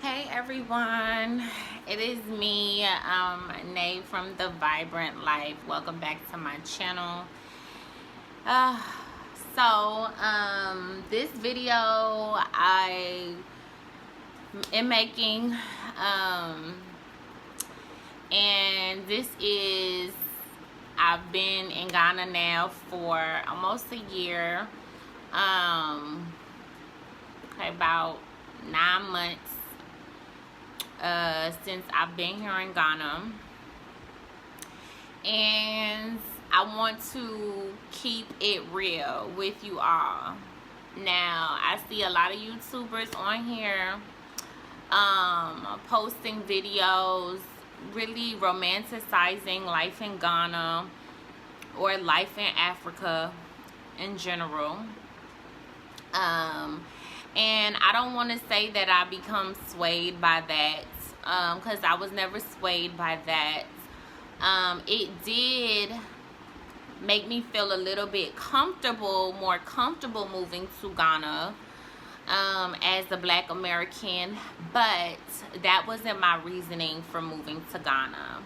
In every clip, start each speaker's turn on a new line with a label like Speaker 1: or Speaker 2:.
Speaker 1: Hey everyone, it is me, Nay from The Vibrant Life. Welcome back to my channel. Uh, this video I am making, and this is, I've been in Ghana now for almost a year, okay, about 9 months. Since I've been here in Ghana, and I want to keep it real with you all. Now, I see a lot of YouTubers on here posting videos really romanticizing life in Ghana or life in Africa in general. And I don't want to say that I become swayed by that, because I was never swayed by that. It did make me feel a little bit more comfortable moving to Ghana as a Black American, but that wasn't my reasoning for moving to Ghana.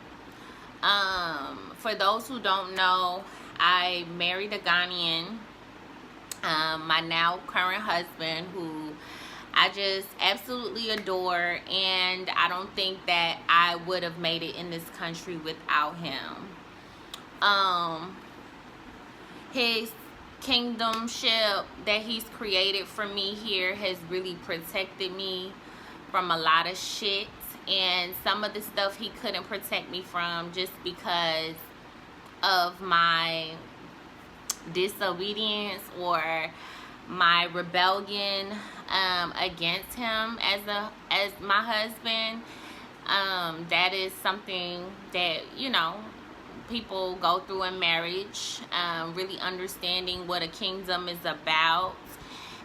Speaker 1: For those who don't know, I married a Ghanaian. My now current husband, who I just absolutely adore, and I don't think that I would have made it in this country without him. His kingdomship that he's created for me here has really protected me from a lot of shit, and some of the stuff he couldn't protect me from just because of my disobedience or my rebellion against him as my husband. That is something that, you know, people go through in marriage, really understanding what a kingdom is about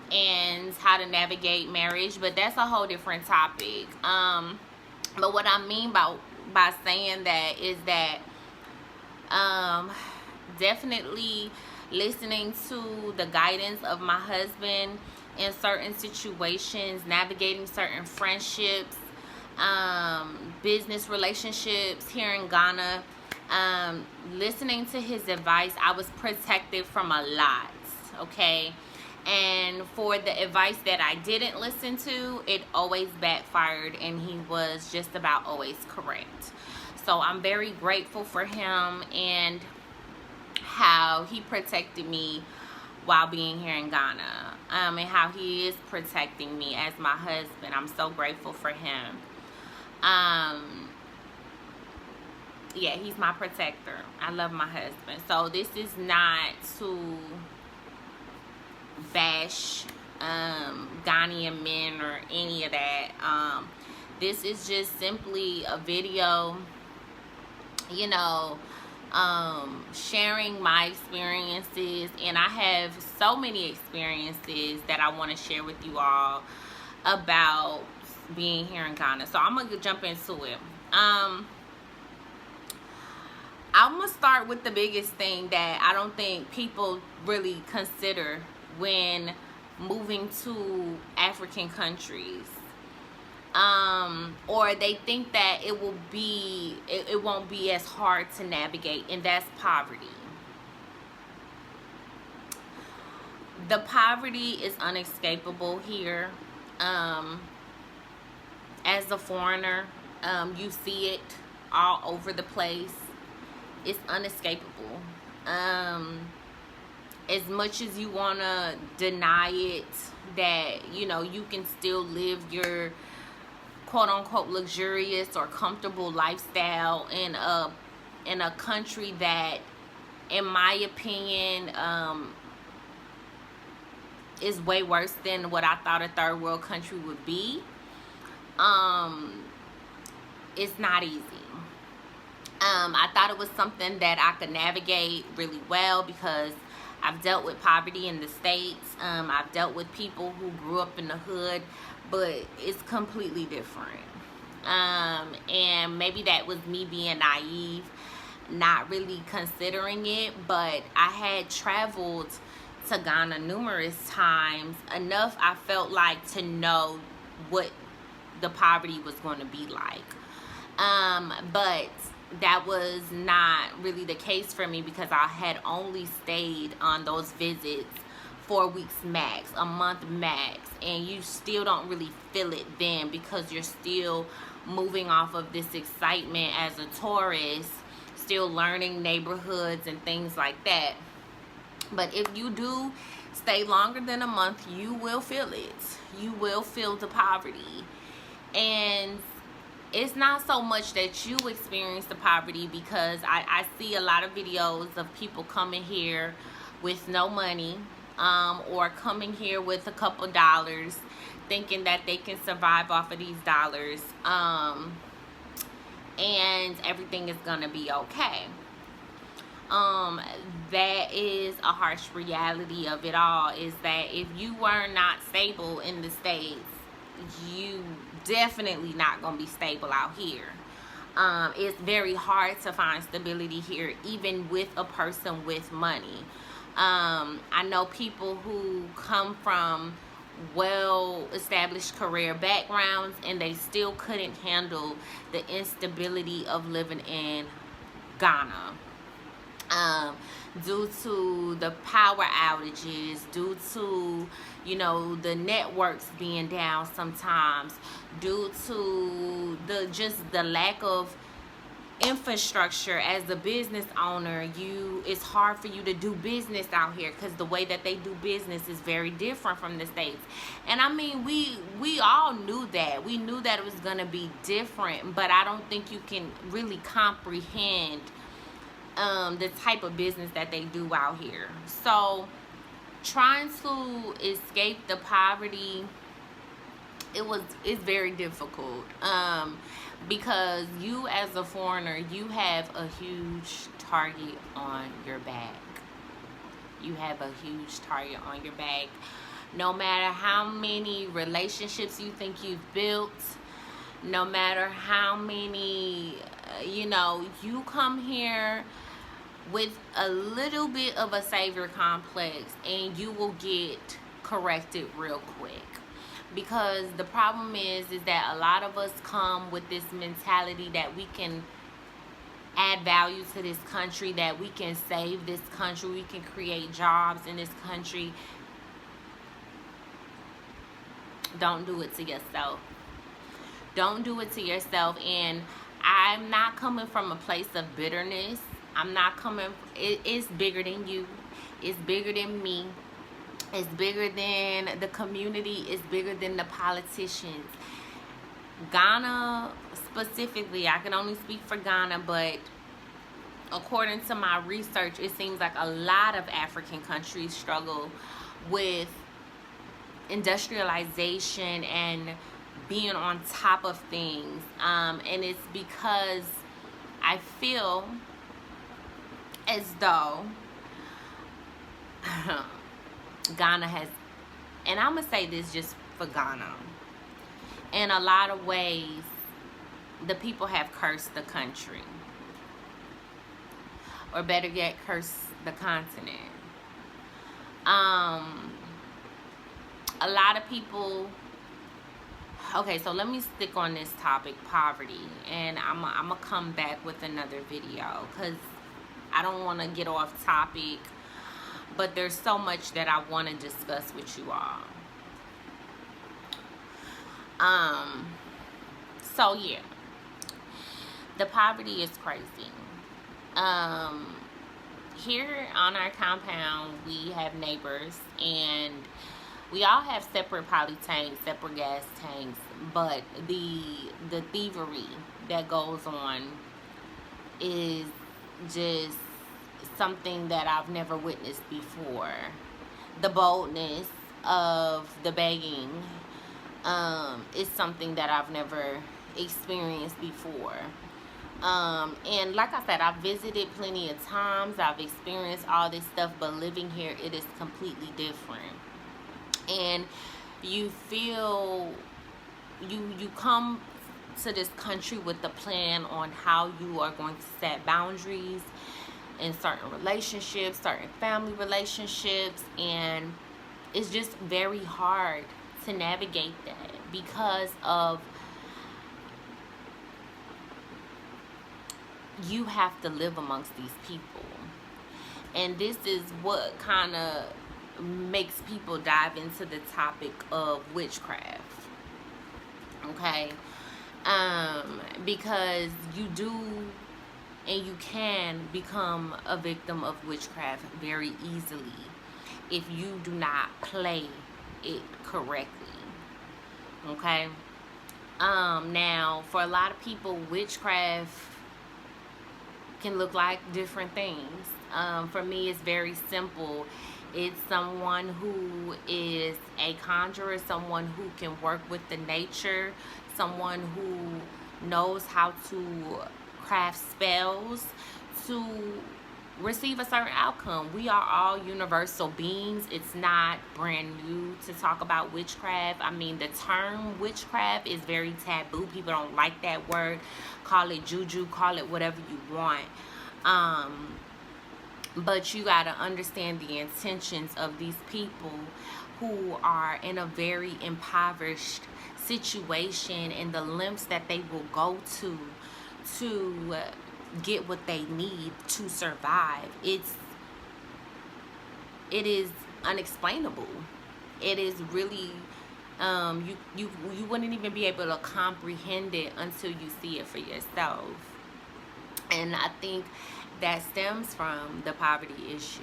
Speaker 1: and how to navigate marriage, but that's a whole different topic. But what I mean by saying that is that definitely listening to the guidance of my husband in certain situations, navigating certain friendships, business relationships here in Ghana, listening to his advice, I was protected from a lot, okay? And for the advice that I didn't listen to, it always backfired, and he was just about always correct. So I'm very grateful for him and how he protected me while being here in Ghana, and how he is protecting me as my husband. I'm so grateful for him. Yeah, he's my protector. I love my husband. So this is not to bash Ghanaian men or any of that. This is just simply a video, you know, sharing my experiences, and I have so many experiences that I want to share with you all about being here in Ghana. So I'm gonna jump into it. I'm gonna start with the biggest thing that I don't think people really consider when moving to African countries. Or they think that it won't be as hard to navigate, and that's poverty. The poverty is unescapable here. As a foreigner, you see it all over the place. It's unescapable. As much as you want to deny it, that, you know, you can still live your quote-unquote luxurious or comfortable lifestyle in a country that, in my opinion, is way worse than what I thought a third world country would be. It's not easy. I thought it was something that I could navigate really well because I've dealt with poverty in the States. I've dealt with people who grew up in the hood, but it's completely different. And maybe that was me being naive, not really considering it, but I had traveled to Ghana numerous times, enough I felt like to know what the poverty was going to be like. But that was not really the case for me, because I had only stayed on those visits 4 weeks max, a month max, and you still don't really feel it then, because you're still moving off of this excitement as a tourist, still learning neighborhoods and things like that. But if you do stay longer than a month, you will feel it. You will feel the poverty. And it's not so much that you experience the poverty, because I see a lot of videos of people coming here with no money, or coming here with a couple dollars, thinking that they can survive off of these dollars, and everything is gonna be okay. That is a harsh reality of it all, is that if you were not stable in the States, you definitely not gonna be stable out here. It's very hard to find stability here, even with a person with money. I know people who come from well-established career backgrounds, and they still couldn't handle the instability of living in Ghana. Due to the power outages, due to, you know, the networks being down sometimes, due to the lack of infrastructure. As a business owner, it's hard for you to do business out here, because the way that they do business is very different from the States. And I mean, we all knew that. We knew that it was gonna be different, but I don't think you can really comprehend the type of business that they do out here. So trying to escape the poverty, it's very difficult, because you as a foreigner, you have a huge target on your back. You have a huge target on your back. No matter how many relationships you think you've built, no matter how many, you come here with a little bit of a savior complex, and you will get corrected real quick. Because the problem is that a lot of us come with this mentality that we can add value to this country, that we can save this country, we can create jobs in this country. Don't do it to yourself. Don't do it to yourself. And I'm not coming from a place of bitterness. I'm not coming, it's bigger than you. It's bigger than me. It's bigger than the community. It's bigger than the politicians. Ghana specifically, I can only speak for Ghana, but according to my research, it seems like a lot of African countries struggle with industrialization and being on top of things. And it's because I feel as though Ghana has, and I'm going to say this just for Ghana, in a lot of ways, the people have cursed the country. Or better yet, cursed the continent. A lot of people, okay, so let me stick on this topic, poverty, and I'm going to come back with another video, because I don't want to get off topic, but there's so much that I want to discuss with you all. So yeah, the poverty is crazy. Here on our compound, we have neighbors, and we all have separate poly tanks, separate gas tanks, but the thievery that goes on is just something that I've never witnessed before. The boldness of the begging is something that I've never experienced before. And like I said, I've visited plenty of times. I've experienced all this stuff, but living here, it is completely different. And you feel, you come to this country with a plan on how you are going to set boundaries in certain relationships, certain family relationships, and it's just very hard to navigate that because of you have to live amongst these people. And this is what kind of makes people dive into the topic of witchcraft. Okay? Because you do and you can become a victim of witchcraft very easily if you do not play it correctly. Okay? Now, for a lot of people, witchcraft can look like different things. For me, it's very simple. It's someone who is a conjurer, someone who can work with the nature, someone who knows how to craft spells to receive a certain outcome. We are all universal beings. It's not brand new to talk about witchcraft. I mean, the term witchcraft is very taboo. People don't like that word. Call it juju, call it whatever you want. But you got to understand the intentions of these people who are in a very impoverished situation and the lengths that they will go to get what they need to survive. It is unexplainable. It is really you wouldn't even be able to comprehend it until you see it for yourself. And I think that stems from the poverty issue.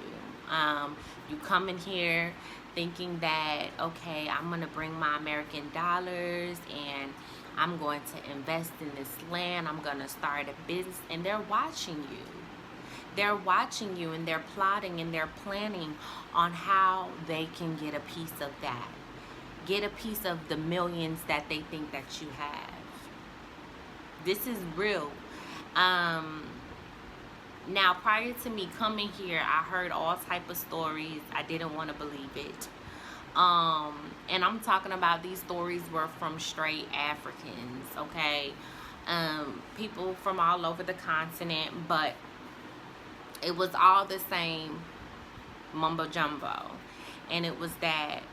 Speaker 1: You come in here thinking that, okay, I'm going to bring my American dollars and I'm going to invest in this land. I'm going to start a business. And they're watching you. They're watching you and they're plotting and they're planning on how they can get a piece of that. Get a piece of the millions that they think that you have. This is real. Now, prior to me coming here, I heard all type of stories. I didn't want to believe it. And I'm talking about these stories were from straight Africans, okay? People from all over the continent, but it was all the same mumbo jumbo. And it was that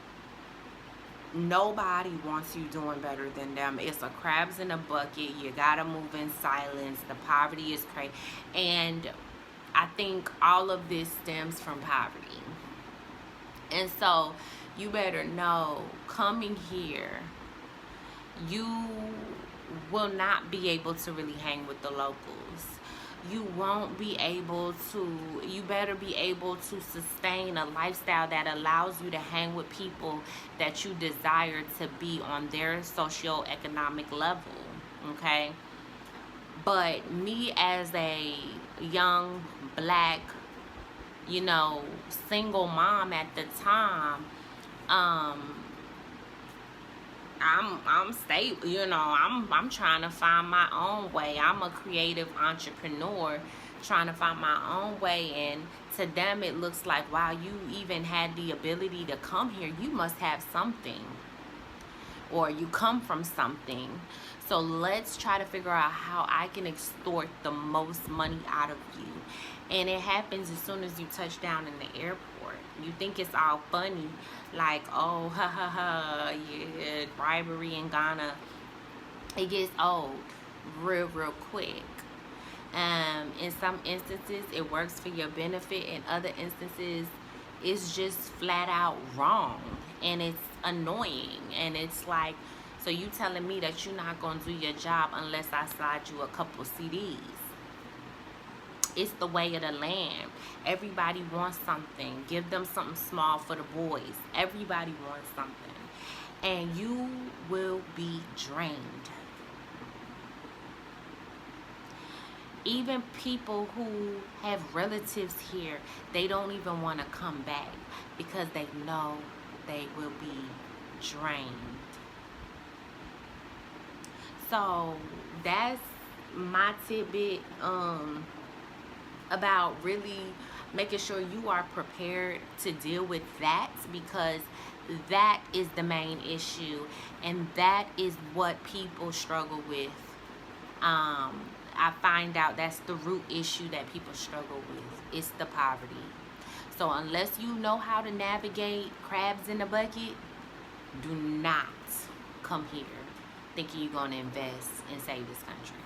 Speaker 1: nobody wants you doing better than them. It's a crabs in a bucket. You gotta move in silence. The poverty is crazy. And I think all of this stems from poverty. And so you better know, coming here, you will not be able to really hang with the locals. You won't be able to, you better be able to sustain a lifestyle that allows you to hang with people that you desire to be on their socioeconomic level, okay? But me as a young, black, you know, single mom at the time, I'm stable, you know, I'm trying to find my own way. I'm a creative entrepreneur trying to find my own way, and to them it looks like, wow, you even had the ability to come here. You must have something, or you come from something. So let's try to figure out how I can extort the most money out of you. And it happens as soon as you touch down in the airport. You think it's all funny, like, oh, ha ha ha, yeah, bribery in Ghana. It gets old real quick. In some instances, it works for your benefit. In other instances, it's just flat out wrong. And it's annoying. And it's like, so you telling me that you're not going to do your job unless I slide you a couple CDs. It's the way of the land. Everybody wants something. Give them something small for the boys. Everybody wants something. And you will be drained. Even people who have relatives here, they don't even want to come back because they know they will be drained. So that's my tidbit about really making sure you are prepared to deal with that, because that is the main issue and that is what people struggle with. I find out that's the root issue that people struggle with. It's the poverty. So unless you know how to navigate crabs in the bucket, do not come here thinking you're going to invest and save this country.